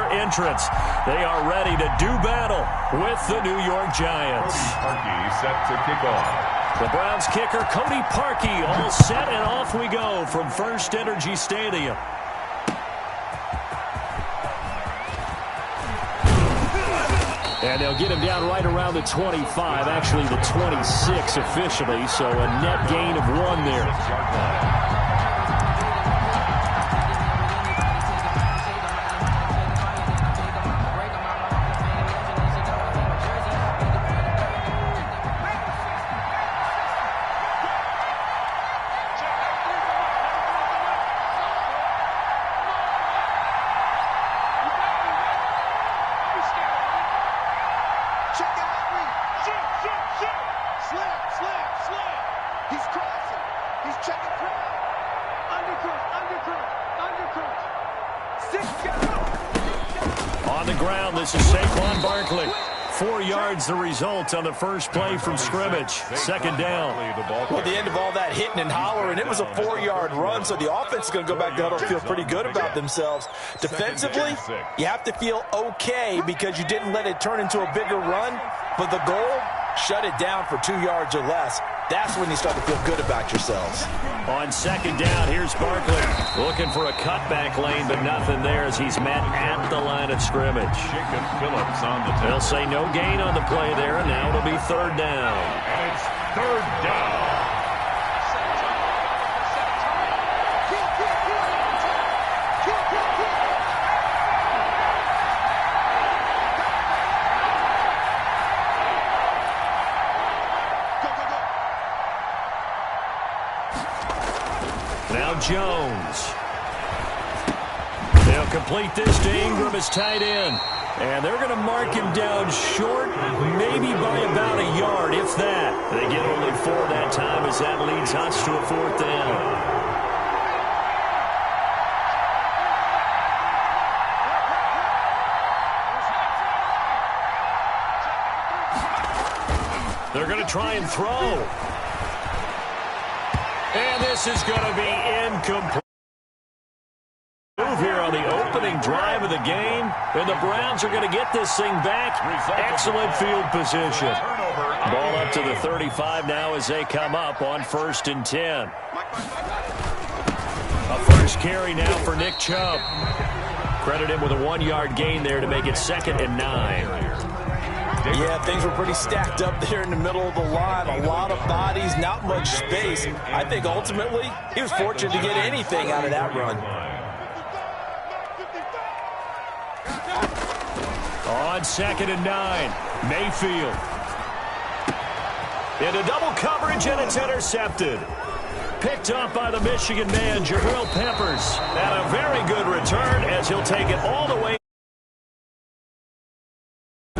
their entrance. They are ready to do battle with the New York Giants. Parkey set to kick off. The Browns kicker, Cody Parkey, all set, and off we go from First Energy Stadium. And they'll get him down right around the 25, actually the 26 officially, so a net gain of 1 there. This is Saquon Barkley. 4 yards the result on the first play from scrimmage. Second down. Well, the end of all that hitting and hollering, it was a 4-yard run, so the offense is going to go back to huddle and feel pretty good about themselves. Defensively, you have to feel okay because you didn't let it turn into a bigger run, but the goal, shut it down for 2 yards or less. That's when you start to feel good about yourselves. On second down, here's Barkley looking for a cutback lane, but nothing there as he's met at the line of scrimmage. Jacob Phillips on the tackle. They'll say no gain on the play there, and now it'll be third down. And it's third down. Jones. They'll complete this to Ingram as tight end. And they're going to mark him down short, maybe by about a yard, if that. They get only 4 that time as that leads us to a fourth down. They're going to try and throw. And this is going to be incomplete. Move here on the opening drive of the game. And the Browns are going to get this thing back. Excellent field position. Ball up to the 35 now as they come up on 1st and 10. A first carry now for Nick Chubb. Credit him with a 1-yard gain there to make it 2nd and 9. Yeah, things were pretty stacked up there in the middle of the line. A lot of bodies, not much space. I think ultimately he was fortunate to get anything out of that run. On 2nd and 9, Mayfield. Into double coverage, and it's intercepted. Picked up by the Michigan man, Jabril Peppers. And a very good return as he'll take it all the way.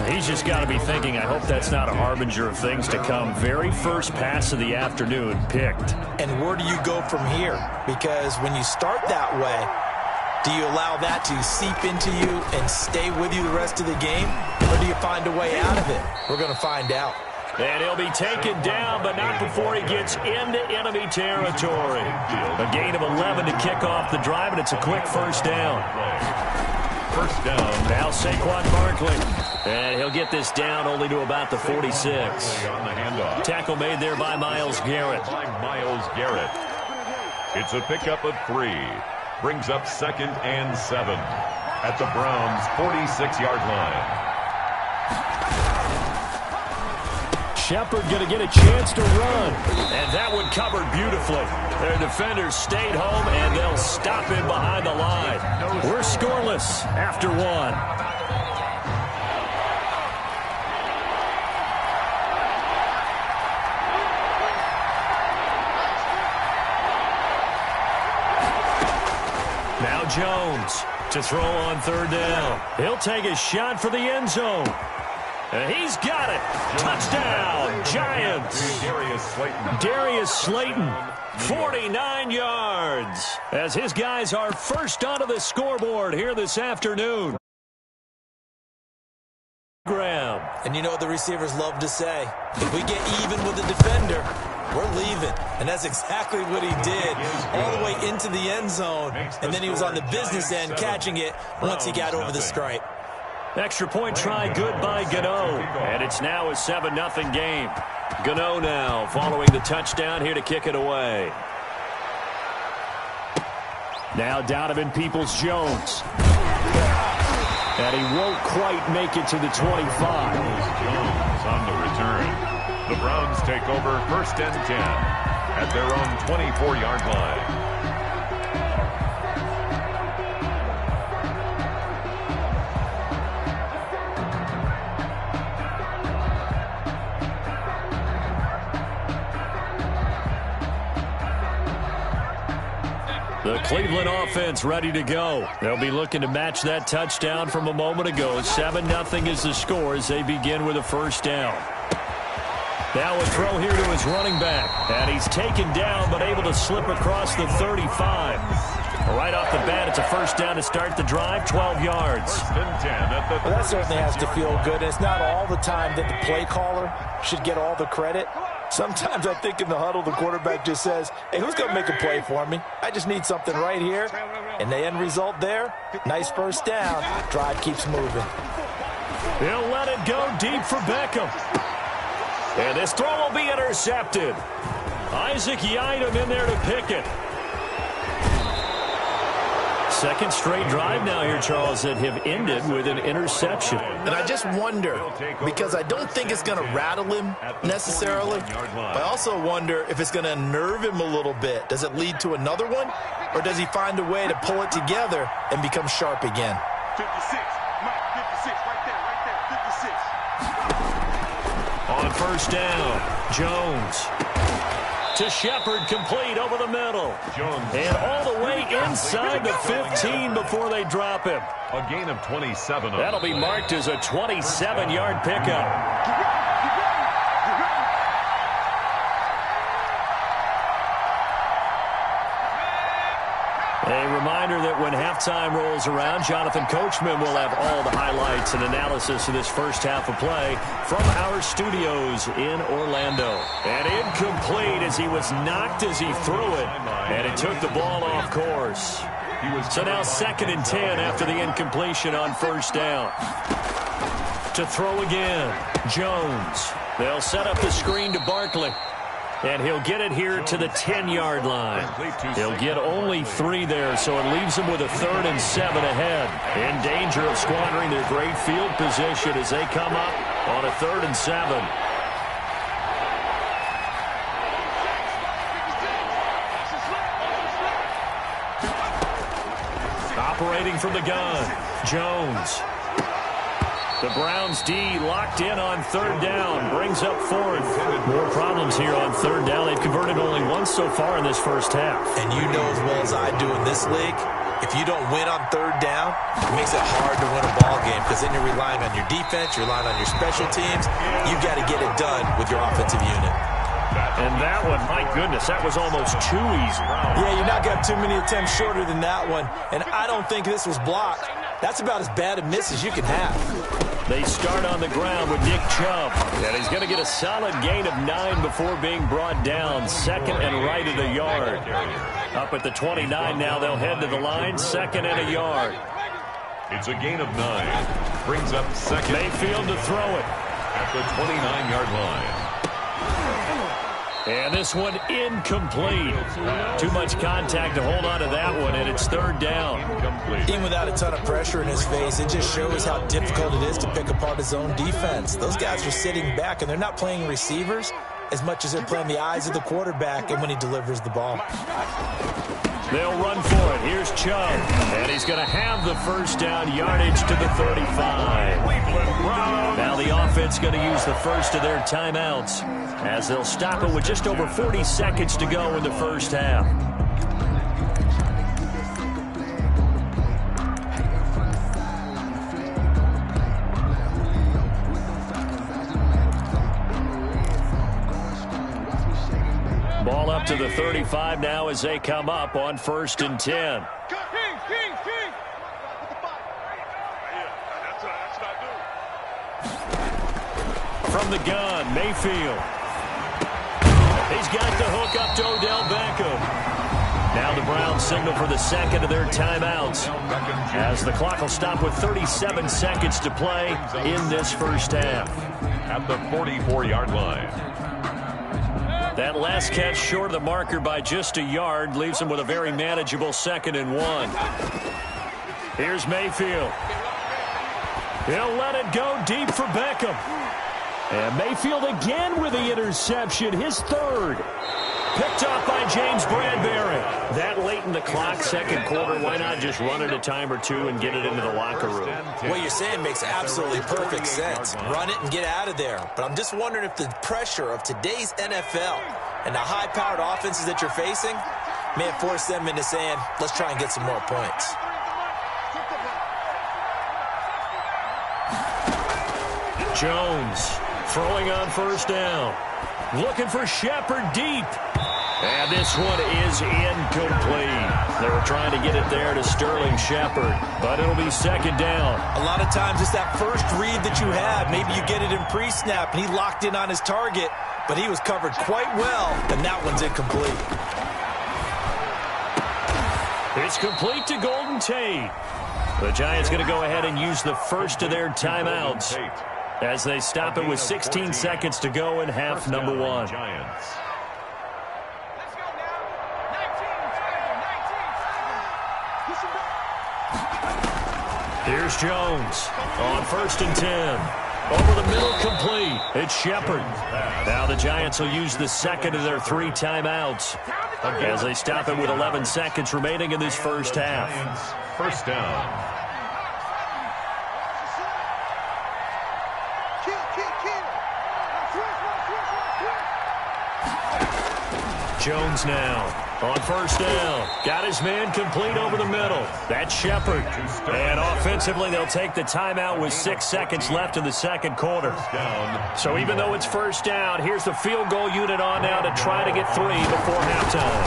He's just got to be thinking, I hope that's not a harbinger of things to come. Very first pass of the afternoon picked. And where do you go from here? Because when you start that way, do you allow that to seep into you and stay with you the rest of the game? Or do you find a way out of it? We're going to find out. And he'll be taken down, but not before he gets into enemy territory. A gain of 11 to kick off the drive, and it's a quick first down. First down. Now Saquon Barkley. And he'll get this down only to about the 46. On the handoff. Tackle made there by Myles Garrett. It's a pickup of 3. Brings up 2nd and 7 at the Browns' 46-yard line. Shepard going to get a chance to run. And that one covered beautifully. Their defenders stayed home, and they'll stop him behind the line. We're scoreless after 1. Now Jones to throw on 3rd down. He'll take a shot for the end zone. And he's got it. Touchdown, Giants. Darius Slayton, 49 yards. As his guys are first onto the scoreboard here this afternoon. Graham. And you know what the receivers love to say? If we get even with the defender, we're leaving. And that's exactly what he did, all the way into the end zone. And then he was on the business end catching it once he got over the stripe. Extra point try good by Gano. And it's now a 7-0 game. Gano now following the touchdown here to kick it away. Now Donovan Peoples-Jones. And he won't quite make it to the 25. Jones on the return. The Browns take over 1st and 10 at their own 24-yard line. The Cleveland offense ready to go. They'll be looking to match that touchdown from a moment ago. 7-0 is the score as they begin with a 1st down. Now a throw here to his running back. And he's taken down but able to slip across the 35. Right off the bat, it's a 1st down to start the drive, 12 yards. Well, that certainly has to feel good. It's not all the time that the play caller should get all the credit. Sometimes I think in the huddle, the quarterback just says, hey, who's going to make a play for me? I just need something right here. And the end result there, nice 1st down. Drive keeps moving. He'll let it go deep for Beckham. And this throw will be intercepted. Isaac Yiadom in there to pick it. Second straight drive now here, Charles, that have ended with an interception. And I just wonder, because I don't think it's going to rattle him necessarily, but I also wonder if it's going to unnerve him a little bit. Does it lead to another one, or does he find a way to pull it together and become sharp again? 56, Mike, 56, right there, 56. On 1st down, Jones. To Shepard, complete over the middle. Jones. And all the way inside the 15 before they drop him. A gain of 27. That'll be marked as a 27-yard pickup. A reminder that when halftime rolls around, Jonathan Coachman will have all the highlights and analysis of this 1st half of play from our studios in Orlando. And incomplete as he was knocked as he threw it, and it took the ball off course. So now 2nd and 10 after the incompletion on 1st down. To throw again, Jones. They'll set up the screen to Barkley. And he'll get it here to the 10-yard line. He'll get only 3 there, so it leaves him with a 3rd and 7 ahead. In danger of squandering their great field position as they come up on a 3rd and 7. Operating from the gun, Jones. The Browns D locked in on 3rd down. Brings up 4th. More problems here on 3rd down. They've converted only once so far in this 1st half. And you know as well as I do in this league, if you don't win on 3rd down, it makes it hard to win a ball game because then you're relying on your defense, you're relying on your special teams. You've got to get it done with your offensive unit. And that one, my goodness, that was almost too easy. Yeah, you're not going to have too many attempts shorter than that one. And I don't think this was blocked. That's about as bad a miss as you can have. They start on the ground with Nick Chubb. And he's going to get a solid gain of 9 before being brought down. 2nd and right of the yard. Up at the 29 now, they'll head to the line. 2nd and a yard. It's a gain of 9. Brings up 2nd. Mayfield to throw it. At the 29-yard line. And this one incomplete. Too much contact to hold on to that one, and it's 3rd down. Even without a ton of pressure in his face, it just shows how difficult it is to pick apart his own defense. Those guys are sitting back, and they're not playing receivers as much as they're playing the eyes of the quarterback and when he delivers the ball. They'll run for it. Here's Chubb. And he's going to have the 1st down yardage to the 35. Now the offense going to use the first of their timeouts as they'll stop it with just over 40 seconds to go in the 1st half. Ball up to the 35 now as they come up on 1st and 10. From the gun, Mayfield. He's got the hook up to Odell Beckham. Now the Browns signal for the second of their timeouts, as the clock will stop with 37 seconds to play in this first half. At the 44-yard line. That last catch short of the marker by just a yard leaves him with a very manageable 2nd and 1. Here's Mayfield. He'll let it go deep for Beckham. And Mayfield again with the interception, his 3rd. Picked off by James Bradbury. That late in the clock, second quarter, why not just run it a time or two and get it into the locker room? What you're saying makes absolutely perfect sense. Run it and get out of there. But I'm just wondering if the pressure of today's NFL and the high-powered offenses that you're facing may have forced them into saying, let's try and get some more points. Jones throwing on first down. Looking for Shepard deep. And this one is incomplete. They were trying to get it there to Sterling Shepard, but it'll be 2nd down. A lot of times it's that first read that you have. Maybe you get it in pre-snap, and he locked in on his target, but he was covered quite well, and that one's incomplete. It's complete to Golden Tate. The Giants going to go ahead and use the first of their timeouts as they stop it with 16 seconds to go in half number 1. Here's Jones on 1st and 10. Over the middle, complete. It's Shepard. Now the Giants will use the 2nd of their 3 timeouts as they stop it with 11 seconds remaining in this first half. First down. Jones now on 1st down. Got his man complete over the middle. That's Shepard. And offensively, they'll take the timeout with 6 seconds left in the second quarter. So even though it's 1st down, here's the field goal unit on now to try to get 3 before halftime.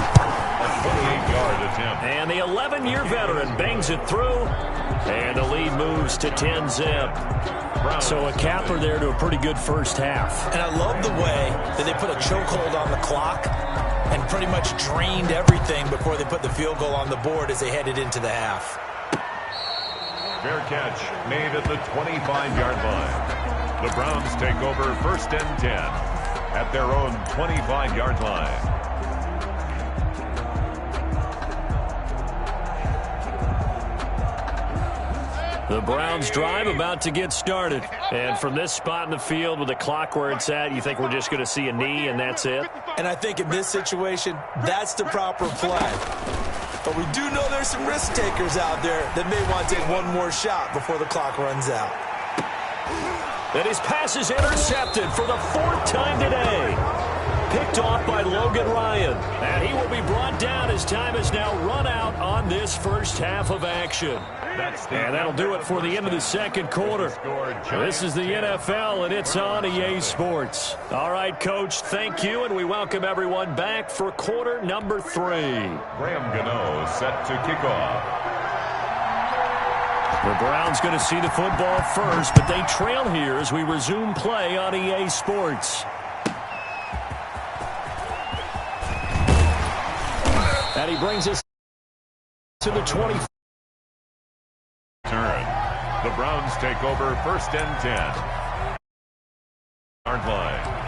A 28-yard attempt. And the 11-year veteran bangs it through. And the lead moves to 10-zip. So a capper there to a pretty good first half. And I love the way that they put a chokehold on the clock and pretty much drained everything before they put the field goal on the board as they headed into the half. Fair catch made at the 25-yard line. The Browns take over 1st and 10 at their own 25-yard line. The Browns drive about to get started. And from this spot in the field with the clock where it's at, you think we're just going to see a knee and that's it? And I think in this situation, that's the proper play. But we do know there's some risk takers out there that may want to take one more shot before the clock runs out. And his pass is intercepted for the 4th time today. Picked off by Logan Ryan. And he will be brought down as time has now run out on this first half of action. And that'll do it for the end of the second quarter. This is the NFL, and it's on EA Sports. All right, Coach, thank you, and we welcome everyone back for quarter number 3. Graham Gano set to kick off. The Browns going to see the football first, but they trail here as we resume play on EA Sports. And he brings us to the 20. Turn. The Browns take over 1st and 10. Yard line.